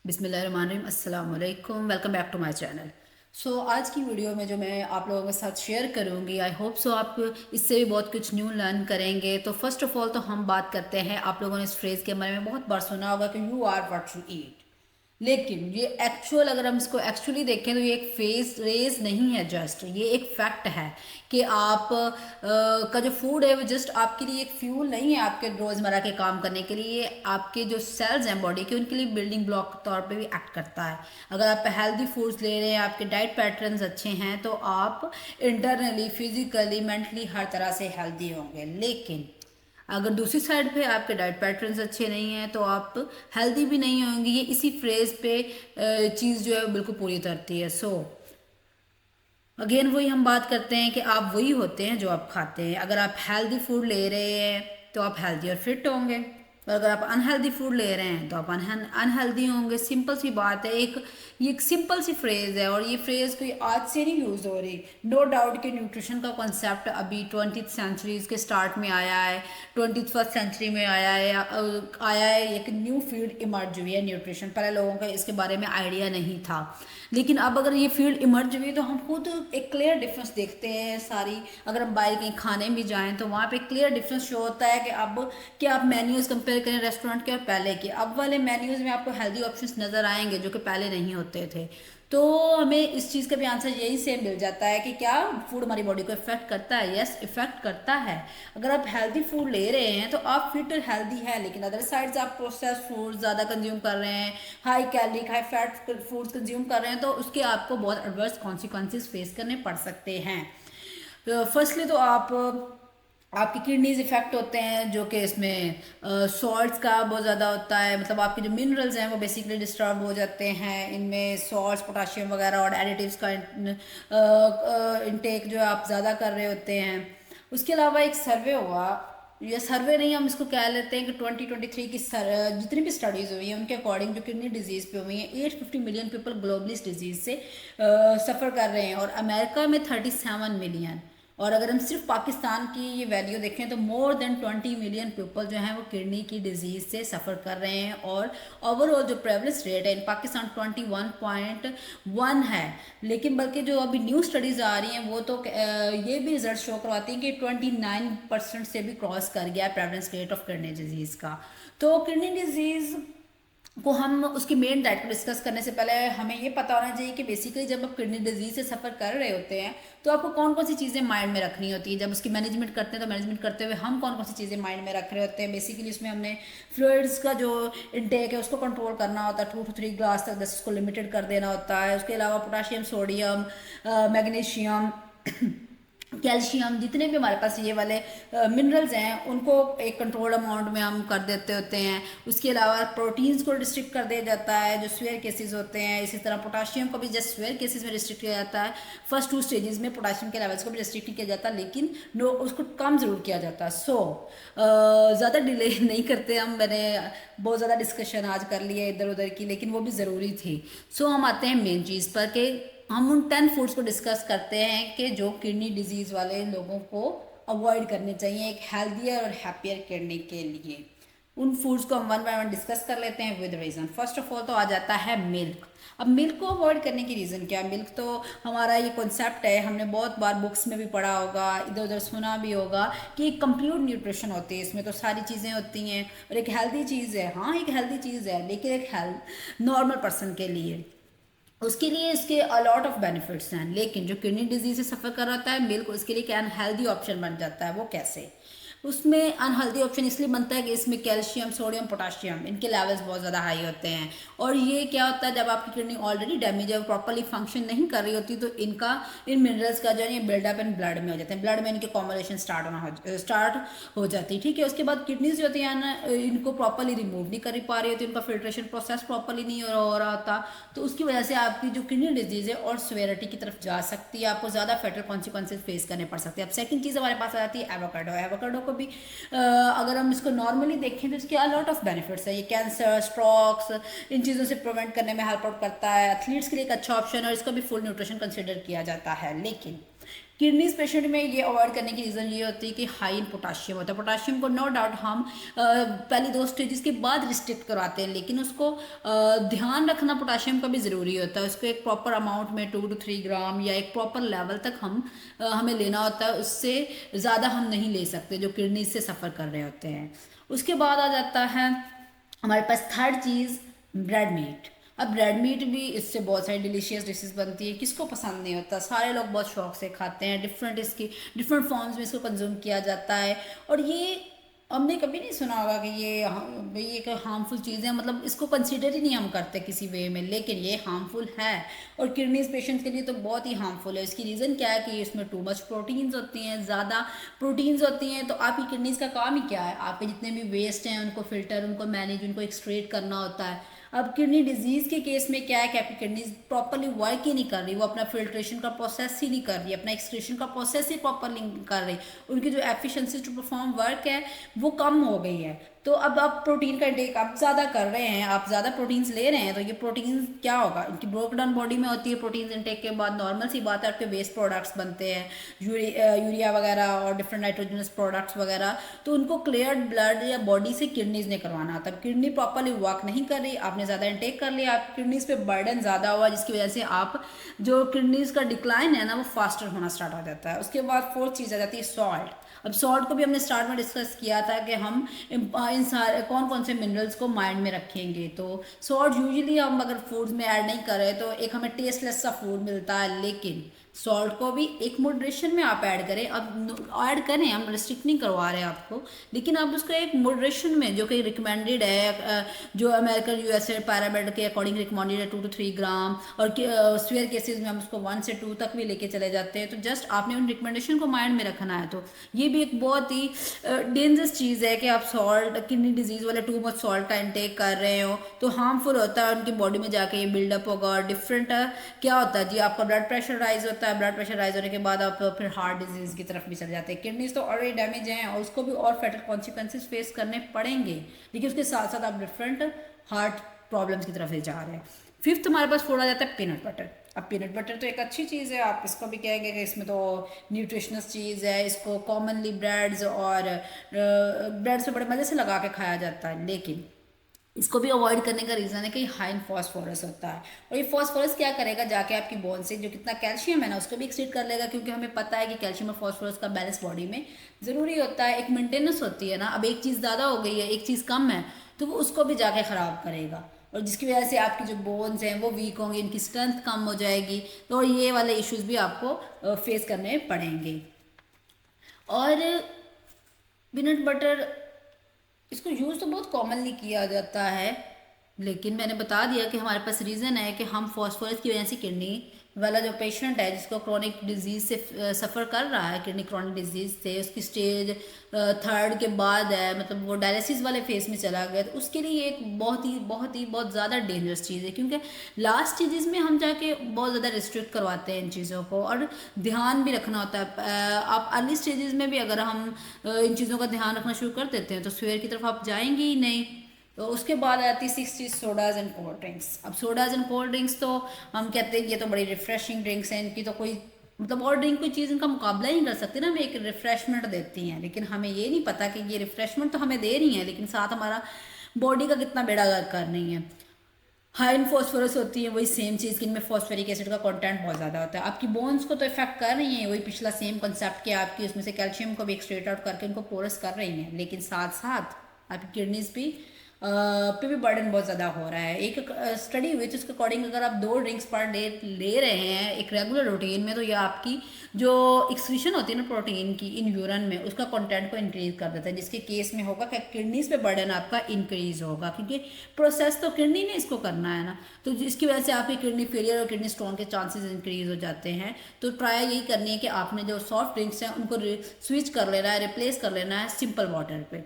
बिस्मिल्लाहिर्रहमानिर्रहीम, अस्सलाम वालेकुम, welcome back to my channel. आज की वीडियो में जो मैं आप लोगों के साथ शेयर करूंगी, आई होप सो आप इससे भी बहुत कुछ न्यू लर्न करेंगे। तो फर्स्ट ऑफ ऑल तो हम बात करते हैं, आप लोगों ने इस फ्रेज़ के बारे में बहुत बार सुना होगा कि you are what you eat. लेकिन ये एक्चुअल, अगर हम इसको एक्चुअली देखें तो ये एक फेस रेज नहीं है, जस्ट ये एक फैक्ट है कि आप का जो फूड है वो जस्ट आपके लिए एक फ्यूल नहीं है आपके रोज़मर्रा के काम करने के लिए। आपके जो सेल्स हैं बॉडी के, उनके लिए बिल्डिंग ब्लॉक के तौर पे भी एक्ट करता है। अगर आप हेल्दी फूड्स ले रहे हैं, आपके डाइट पैटर्न्स अच्छे हैं, तो आप इंटरनली, फिजिकली, मेंटली हर तरह से हेल्दी होंगे। लेकिन अगर दूसरी साइड पे आपके डाइट पैटर्न्स अच्छे नहीं हैं तो आप हेल्दी भी नहीं होंगे। ये इसी फ्रेज पे चीज़ जो है बिल्कुल पूरी उतरती है। अगेन वही हम बात करते हैं कि आप वही होते हैं जो आप खाते हैं। अगर आप हेल्दी फूड ले रहे हैं तो आप हेल्दी और फिट होंगे, और अगर आप अनहेल्दी फूड ले रहे हैं तो आप अनहेल्दी होंगे। सिंपल सी बात है, ये एक सिंपल सी फ्रेज है, और ये फ्रेज कोई आज से नहीं यूज़ हो रही। नो डाउट कि न्यूट्रिशन का कॉन्सेप्ट अभी 20th सेंचुरी के स्टार्ट में आया है, 21st सेंचुरी में आया है। एक न्यू फील्ड इमर्ज हुई है न्यूट्रिशन। पहले लोगों का इसके बारे में आइडिया नहीं था, लेकिन अब अगर ये फील्ड इमर्ज हुई तो हम खुद एक क्लियर डिफरेंस देखते हैं सारी। अगर हम बाहर कहीं खाने भी जाएं तो वहाँ पे क्लियर डिफरेंस शो होता है कि अब क्या आप मेन्यूज़ कंपेयर करें रेस्टोरेंट के और पहले के, अब वाले मेन्यूज़ में आपको हेल्दी ऑप्शंस नज़र आएंगे जो कि पहले नहीं होते थे। तो हमें इस चीज़ का भी आंसर यही से मिल जाता है कि क्या फूड हमारी बॉडी को इफेक्ट करता है। यस, इफेक्ट करता है। अगर आप हेल्दी फूड ले रहे हैं तो आप फिट और हेल्दी है, लेकिन अदर साइड्स आप प्रोसेस फूड ज़्यादा कंज्यूम कर रहे हैं, high calorie high fat foods consume कर रहे हैं, तो उसके आपको बहुत एडवर्स कॉन्सिक्वेंसेस फेस करने पड़ सकते हैं। फर्स्टली तो आपकी किडनीज इफेक्ट होते हैं, जो कि इसमें सॉल्ट्स का बहुत ज़्यादा होता है। मतलब आपके जो मिनरल्स हैं वो बेसिकली डिस्टर्ब हो जाते हैं। इनमें सॉल्ट्स, पोटाशियम वगैरह और एडिटिव्स का इनटेक जो है आप ज़्यादा कर रहे होते हैं। उसके अलावा एक सर्वे हुआ, ये सर्वे नहीं, हम इसको कह लेते हैं कि 2023 की जितनी भी स्टडीज़ हुई हैं उनके अकॉर्डिंग जो किडनी डिजीज़ पे हुई हैं, 850 मिलियन पीपल ग्लोबली इस डिजीज़ से सफ़र कर रहे हैं, और अमेरिका में 37 मिलियन। और अगर हम सिर्फ पाकिस्तान की ये वैल्यू देखें तो मोर देन 20 मिलियन पीपल जो हैं वो किडनी की डिजीज़ से सफ़र कर रहे हैं। और ओवरऑल जो प्रेवलेंस रेट है इन पाकिस्तान 21.1 है। लेकिन बल्कि जो अभी न्यू स्टडीज़ आ रही हैं वो तो ये भी रिजल्ट शो करवाती हैं कि 29% से भी क्रॉस कर गया है prevalence rate of kidney disease का। तो किडनी डिजीज़ को हम उसकी मेन डाइट को डिस्कस करने से पहले हमें ये पता होना चाहिए कि बेसिकली जब आप किडनी डिजीज से सफ़र कर रहे होते हैं तो आपको कौन कौन सी चीज़ें माइंड में रखनी होती है। जब उसकी मैनेजमेंट करते हैं तो मैनेजमेंट करते हुए हम कौन कौन सी चीज़ें माइंड में रख रहे होते हैं। बेसिकली उसमें हमने फ्लूइड्स का जो इनटेक है उसको कंट्रोल करना होता है, 2 to 3 ग्लास तक बस उसको लिमिटेड कर देना होता है। उसके अलावा पोटाशियम, सोडियम, मैग्नीशियम, कैल्शियम, जितने भी हमारे पास ये वाले मिनरल्स हैं उनको एक कंट्रोल्ड अमाउंट में हम कर देते होते हैं। उसके अलावा प्रोटीन्स को रिस्ट्रिक्ट कर दिया जाता है जो स्वेयर केसेस होते हैं। इसी तरह पोटाशियम को भी जस्ट स्वेयर केसेस में रिस्ट्रिक्ट किया जाता है। फर्स्ट 2 स्टेजेस में पोटाशियम के लेवल्स को भी रिस्ट्रिक्ट नहीं किया जाता, लेकिन नो उसको कम ज़रूर किया जाता है। ज़्यादा डिले नहीं करते हम। मैंने बहुत ज़्यादा डिस्कशन आज कर लिया इधर उधर की, लेकिन वो भी ज़रूरी थी। हम आते हैं मेन चीज़ पर कि हम उन 10 फूड्स को डिस्कस करते हैं कि जो किडनी डिजीज़ वाले लोगों को अवॉइड करने चाहिए एक हेल्थियर और हैप्पियर किडनी के लिए। उन फूड्स को हम वन बाय वन डिस्कस कर लेते हैं with reason. First of all तो आ जाता है मिल्क। अब मिल्क को अवॉइड करने की रीज़न क्या है? मिल्क तो हमारा ये कॉन्सेप्ट है, हमने बहुत बार बुक्स में भी पढ़ा होगा, इधर उधर सुना भी होगा कि एक कंप्लीट न्यूट्रिशन होती है, इसमें तो सारी चीज़ें होती हैं और एक हेल्दी चीज़ है। हाँ, एक हेल्दी चीज़ है, लेकिन एक हेल्थ नॉर्मल पर्सन के लिए, उसके लिए इसके अलॉट ऑफ बेनिफिट्स हैं। लेकिन जो किडनी डिजीज से सफ़र कर रहा है मिल्क, उसके लिए क्या अनहेल्दी ऑप्शन बन जाता है। वो कैसे? उसमें अनहेल्दी ऑप्शन इसलिए बनता है कि इसमें कैल्शियम, सोडियम, पोटाशियम, इनके लेवल्स बहुत ज़्यादा हाई होते हैं। और ये क्या होता है, जब आपकी किडनी ऑलरेडी डैमेज है, प्रॉपरली फंक्शन नहीं कर रही होती, तो इन मिनरल्स का जो है बिल्डअप इन ब्लड में हो जाते हैं। ब्लड में इनके कॉम्बिनेशन स्टार्ट हो जाती है। ठीक है, उसके बाद किडनीज जो होती हैं ना, इनको प्रॉपरली रिमूव नहीं कर पा रही होती, उनका फिल्ट्रेशन प्रोसेस प्रॉपरली नहीं हो रहा होता। तो उसकी वजह से आपकी जो किडनी डिजीज़ है और सिवियरिटी की तरफ जा सकती है, आपको ज़्यादा फेटल कॉन्सिक्वेंसेज फेस करने पड़ सकते हैं। अब सेकंड चीज़ हमारे पास आ जाती है एवोकाडो। एवोकाडो को भी अगर हम इसको नॉर्मली देखें तो इसके अलॉट ऑफ बेनिफिट्स है। ये कैंसर, स्ट्रोक्स, इन चीज़ों से प्रिवेंट करने में हेल्प आउट करता है। एथलीट्स के लिए एक अच्छा ऑप्शन है और इसको भी फुल न्यूट्रिशन कंसिडर किया जाता है। लेकिन किडनीज पेशेंट में ये अवॉइड करने की रीज़न ये होती है कि हाई इन पोटाशियम होता है। पोटाशियम को नो डाउट हम पहली 2 स्टेजेस के बाद रिस्ट्रिक्ट करवाते हैं, लेकिन उसको ध्यान रखना पोटाशियम का भी ज़रूरी होता है। उसको एक प्रॉपर अमाउंट में 2 to 3 ग्राम या एक प्रॉपर लेवल तक हमें लेना होता है, उससे ज़्यादा हम नहीं ले सकते जो किडनीज से सफ़र कर रहे होते हैं। उसके बाद आ जाता है हमारे पास थर्ड चीज़, ब्रेड मीट। अब रेड मीट भी, इससे बहुत सारी डिलीशियस डिशेस बनती है, किसको पसंद नहीं होता, सारे लोग बहुत शौक से खाते हैं, डिफरेंट फॉर्म्स में इसको कंज्यूम किया जाता है। और ये हमने कभी नहीं सुना होगा कि ये भाई एक हार्मफुल चीज़ है, मतलब इसको कंसिडर ही नहीं हम करते किसी वे में, लेकिन ये हार्मफुल है और किडनीज पेशेंट्स के लिए तो बहुत ही हार्मफुल है। इसकी रीज़न क्या है कि इसमें टू मच प्रोटीन्स होती हैं, ज़्यादा प्रोटीन्स होती हैं। तो आपकी किडनीज का काम ही क्या है, आपके जितने भी वेस्ट हैं उनको फिल्टर, उनको मैनेज, उनको एक्सट्रेट करना होता है। अब किडनी डिजीज़ के केस में क्या है कि आपकी किडनीज प्रॉपरली वर्क ही नहीं कर रही, वो अपना फिल्ट्रेशन का प्रोसेस ही नहीं कर रही, अपना एक्सक्रीशन का प्रोसेस ही प्रॉपरली नहीं कर रही, उनकी जो एफिशिएंसी टू परफॉर्म वर्क है वो कम हो गई है। तो अब आप प्रोटीन का इंटेक आप ज़्यादा कर रहे हैं, आप ज़्यादा प्रोटीन्स ले रहे हैं, तो ये प्रोटीन्स क्या होगा, इनकी ब्रोक डाउन बॉडी में होती है प्रोटीन्स इंटेक के बाद, नॉर्मल सी बात है आपके वेस्ट प्रोडक्ट्स बनते हैं, यूरिया वगैरह और डिफरेंट नाइट्रोजनस प्रोडक्ट्स वगैरह, तो उनको क्लियर्ड ब्लड या बॉडी से किडनीज ने करवाना। तब किडनी प्रॉपरली वर्क नहीं कर रही, आपने ज़्यादा इंटेक कर लिया, आप किडनीज पे बर्डन ज़्यादा हुआ, जिसकी वजह से आप जो किडनीज का डिक्लाइन है ना वो फास्टर होना स्टार्ट हो जाता है। उसके बाद फोर्थ चीज़ आ जाती है सॉल्ट। अब सॉल्ट को भी हमने स्टार्ट में डिस्कस किया था कि हम इन सारे कौन कौन से मिनरल्स को माइंड में रखेंगे। तो सॉल्ट यूजुअली हम अगर फूड्स में ऐड नहीं करें तो एक हमें टेस्टलेस सा फूड मिलता है, लेकिन सॉल्ट को भी एक मॉडरेशन में आप ऐड करें। अब ऐड करें, हम रिस्ट्रिक्ट नहीं करवा रहे हैं आपको, लेकिन आप उसको एक मॉडरेशन में, जो कि रिकमेंडेड है, जो अमेरिकन यूएसए पैरामेड के अकॉर्डिंग रिकमेंडेड है 2 to 3 ग्राम, और स्वेयर केसेस में हम उसको 1 से 2 तक भी लेके चले जाते हैं। तो जस्ट आपने उन रिकमेंडेशन को माइंड में रखना है। तो ये भी एक बहुत ही डेंजरस चीज़ है कि आप सॉल्ट, किडनी डिजीज़ वाले टू मच सॉल्ट का इंटेक कर रहे हो तो हार्मफुल होता है, उनकी बॉडी में जाके ये बिल्डअप होगा और डिफरेंट क्या होता है जी, आपका ब्लड प्रेशर राइज होता है, ब्लड प्रेशर राइज होने के बाद आप फिर हार्ट डिजीज़ की तरफ भी चले जाते हैं। किडनीज तो ऑलरेडी डैमेज हैं और उसको भी और फैटल कॉन्सिक्वेंसेज फेस करने पड़ेंगे, लेकिन उसके साथ साथ आप डिफरेंट हार्ट प्रॉब्लम्स की तरफ से जा रहे हैं। फिफ्थ हमारे पास फोड़ा जाता है पीनट बटर। अब पीनट बटर तो एक अच्छी चीज़ है, आप इसको भी कहेंगे कि इसमें तो न्यूट्रिशनस चीज़ है, इसको कॉमनली ब्रेड्स और ब्रेड्स पे बड़े मज़े से लगा के खाया जाता है, लेकिन इसको भी अवॉइड करने का रीज़न है कि हाई इन फॉस्फोरस होता है। और ये फॉस्फोरस क्या करेगा, जाके आपकी बोन से जो कितना कैल्शियम है ना उसको भी एक्सट्रैक्ट कर लेगा, क्योंकि हमें पता है कि कैल्शियम और फॉस्फोरस का बैलेंस बॉडी में ज़रूरी होता है, एक मेंटेनेंस होती है ना। अब एक चीज़ ज़्यादा हो गई है, एक चीज़ कम है, तो वो उसको भी जाके ख़राब करेगा, और जिसकी वजह से आपकी जो बोन्स हैं वो वीक होंगी, इनकी स्ट्रेंथ कम हो जाएगी। तो ये वाले इश्यूज भी आपको फेस करने पड़ेंगे। और पीनट बटर, इसको यूज़ तो बहुत कॉमनली किया जाता है, लेकिन मैंने बता दिया कि हमारे पास रीज़न है कि हम फॉस्फोरस की वजह से किडनी वाला जो पेशेंट है जिसको क्रॉनिक डिजीज़ से सफ़र कर रहा है, किडनी क्रॉनिक डिजीज़ से, उसकी स्टेज 3rd के बाद है, मतलब वो डायलिसिस वाले फेस में चला गया, तो उसके लिए एक बहुत ज़्यादा डेंजरस चीज़ है, क्योंकि लास्ट स्टेजेस में हम जाके बहुत ज़्यादा रिस्ट्रिक्ट करवाते हैं इन चीज़ों को, और ध्यान भी रखना होता है। आप अर्ली स्टेजेस में भी अगर हम इन चीज़ों का ध्यान रखना शुरू कर देते हैं तो स्वेयर की तरफ आप जाएंगे ही नहीं। तो उसके बाद आती है 6 चीज़, सोडाज एंड कोल्ड ड्रिंक्स। अब सोडाज एंड कोल्ड ड्रिंक्स तो हम कहते हैं ये तो बड़ी रिफ्रेशिंग ड्रिंक्स हैं, इनकी तो कोई मतलब और ड्रिंक कोई चीज़ इनका मुकाबला ही नहीं कर सकती ना, हमें एक रिफ्रेशमेंट देती हैं, लेकिन हमें ये नहीं पता कि ये रिफ्रेशमेंट तो हमें दे रही हैं, लेकिन साथ हमारा बॉडी का कितना बेड़ा गर्क कर रही है। हाई इन फॉस्फोरस होती है, वही सेम चीज़ कि इनमें फॉस्फेरिक एसिड का कंटेंट बहुत ज़्यादा होता है, आपकी बोन्स को तो इफेक्ट कर रही हैं, वही पिछला सेम कंसेप्ट कि आपकी उसमें से कैल्शियम को भी एक्सट्रेट आउट करके उनको पोरस कर रही हैं, लेकिन साथ साथ आपकी किडनीज भी पे भी बर्डन बहुत ज़्यादा हो रहा है। एक स्टडी हुई थी उसके अकॉर्डिंग अगर आप 2 ड्रिंक्स पर डे ले रहे हैं एक रेगुलर रूटीन में, तो ये आपकी जो एक्सक्रीशन होती है ना प्रोटीन की इन यूरिन में, उसका कंटेंट को इंक्रीज कर देता है, जिसके केस में होगा कि किडनीज पे बर्डन आपका इंक्रीज होगा, क्योंकि प्रोसेस तो किडनी ने इसको करना है ना, तो जिसकी वजह से आपकी किडनी फेलियर और किडनी स्टोन के चांसेस इंक्रीज हो जाते हैं। तो ट्राई यही करनी है कि आपने जो सॉफ्ट ड्रिंक्स हैं उनको स्विच कर लेना है, रिप्लेस कर लेना है सिंपल वाटर पे,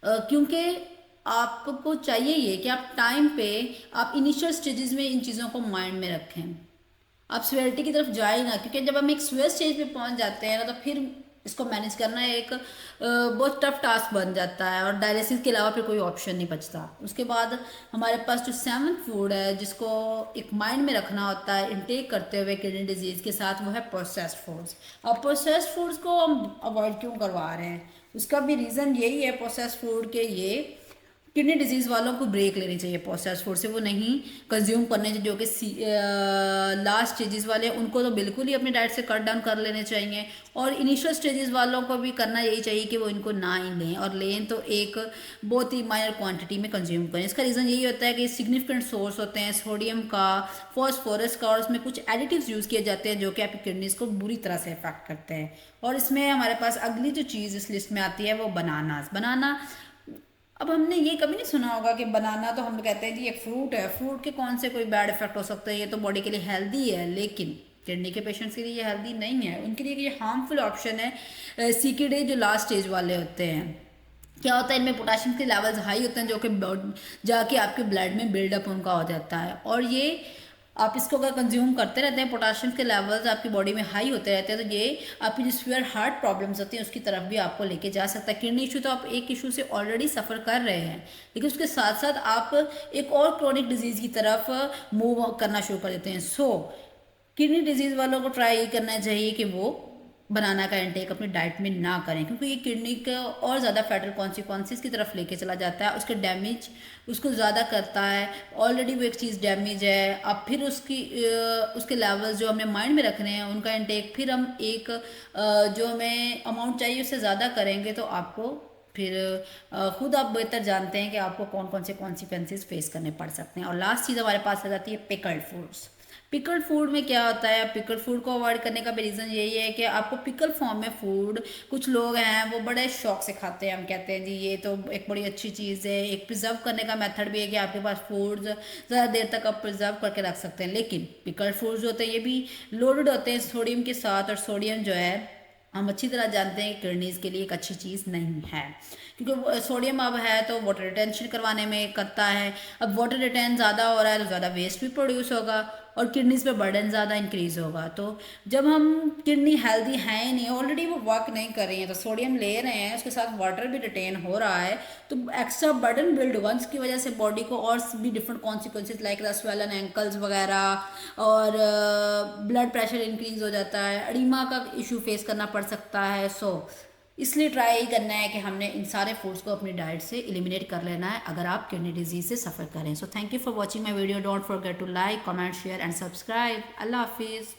क्योंकि आपको चाहिए ये कि आप टाइम पे, आप इनिशियल स्टेजेस में इन चीज़ों को माइंड में रखें, आप सिवियरिटी की तरफ जाए ना, क्योंकि जब हम एक सिवियर स्टेज पे पहुंच जाते हैं ना तो फिर इसको मैनेज करना एक बहुत टफ टास्क बन जाता है, और डायलिसिस के अलावा फिर कोई ऑप्शन नहीं बचता। उसके बाद हमारे पास जो सेवंथ फूड है जिसको एक माइंड में रखना होता है इनटेक करते हुए किडनी डिजीज़ के साथ, वो है प्रोसेस्ड फूड्स। अब प्रोसेस्ड फूड्स को हम अवॉइड क्यों करवा रहे हैं, उसका भी रीज़न यही है प्रोसेस्ड फूड के, ये किडनी डिजीज़ वालों को ब्रेक लेनी चाहिए प्रोसेस्ड फूड से, वो नहीं कंज्यूम करने चाहिए। जो कि लास्ट स्टेजेस वाले हैं उनको तो बिल्कुल ही अपनी डाइट से कट डाउन कर लेने चाहिए, और इनिशियल स्टेजेस वालों को भी करना यही चाहिए कि वो इनको ना ही लें, और लें तो एक बहुत ही माइनर क्वांटिटी में कंज्यूम करें। इसका रीज़न यही होता है कि सिग्निफिकेंट सोर्स होते हैं सोडियम का, फॉस्फोरस का, और उसमें कुछ एडिटिव्स यूज़ किए जाते हैं जो कि आपकी किडनीज को बुरी तरह से इफेक्ट करते हैं। और इसमें हमारे पास अगली जो चीज़ इस लिस्ट में आती है वो बनाना। अब हमने ये कभी नहीं सुना होगा कि बनाना, तो हम कहते हैं जी एक फ्रूट है, फ्रूट के कौन से कोई बैड इफेक्ट हो सकते हैं, ये तो बॉडी के लिए हेल्दी है, लेकिन किडनी के पेशेंट्स के लिए ये हेल्दी नहीं है, उनके लिए ये हार्मफुल ऑप्शन है। सीकेडी जो लास्ट स्टेज वाले होते हैं, क्या होता है इनमें पोटाशियम के लेवल्स हाई होते हैं जो कि जाके आपके ब्लड में बिल्डअप उनका हो जाता है, और ये आप इसको अगर कंज्यूम करते रहते हैं, पोटाशियम के लेवल्स आपकी बॉडी में हाई होते रहते हैं, तो ये आपकी जो सीवियर हार्ट प्रॉब्लम्स होती हैं उसकी तरफ भी आपको लेके जा सकता है। किडनी इशू तो आप एक इशू से ऑलरेडी सफ़र कर रहे हैं, लेकिन उसके साथ साथ आप एक और क्रोनिक डिजीज़ की तरफ मूव करना शुरू कर देते हैं। सो किडनी डिजीज़ वालों को ट्राई करना चाहिए कि वो बनाना का इंटेक अपनी डाइट में ना करें, क्योंकि ये किडनी के और ज़्यादा फैटल कॉन्सिक्वेंसेस की तरफ लेके चला जाता है, उसके डैमेज उसको ज़्यादा करता है। ऑलरेडी वो एक चीज़ डैमेज है, अब फिर उसके लेवल्स जो हमें माइंड में रखने हैं उनका इंटेक फिर हम एक जो हमें अमाउंट चाहिए उससे ज़्यादा करेंगे, तो आपको फिर खुद आप बेहतर जानते हैं कि आपको कौन कौन से कॉन्सिक्वेंसेस फेस करने पड़ सकते हैं। और लास्ट चीज़ हमारे पास आ जाती है पिकल्ड फूड्स। पिकल्ड फूड में क्या होता है, पिकल्ड फूड को अवॉइड करने का भी रीज़न यही है कि आपको पिकल फॉर्म में फूड, कुछ लोग हैं वो बड़े शौक से खाते हैं, हम कहते हैं जी ये तो एक बड़ी अच्छी चीज़ है। एक प्रिजर्व करने का मेथड भी है कि आपके पास फूड्स ज़्यादा देर तक आप प्रिजर्व करके रख सकते हैं, लेकिन पिकल्ड फूड्स जो होते हैं ये भी लोडेड होते हैं सोडियम के साथ, और सोडियम जो है हम अच्छी तरह जानते हैं कि किडनीज़ के लिए एक अच्छी चीज़ नहीं है, क्योंकि सोडियम अब है तो वाटर रिटेंशन करवाने में करता है। अब वाटर रिटेन ज़्यादा हो रहा है तो ज़्यादा वेस्ट भी प्रोड्यूस होगा, और किडनीज पे बर्डन ज़्यादा इंक्रीज़ होगा। तो जब हम किडनी हेल्दी है ही नहीं, ऑलरेडी वो वर्क नहीं कर रही हैं, तो सोडियम ले रहे हैं उसके साथ वाटर भी रिटेन हो रहा है, तो एक्स्ट्रा बर्डन बिल्ड होगा, जिसकी वजह से बॉडी को और भी different consequences like swollen ankles वगैरह, और ब्लड प्रेशर इंक्रीज हो जाता है, एडिमा का इशू फेस करना पड़ सकता है। सो इसलिए ट्राई करना है कि हमने इन सारे फूड्स को अपनी डाइट से एलिमिनेट कर लेना है अगर आप किडनी डिजीज से सफ़र करें। So thank you for watching my video, don't forget to like, comment, share and subscribe. अल्लाह हाफिज़।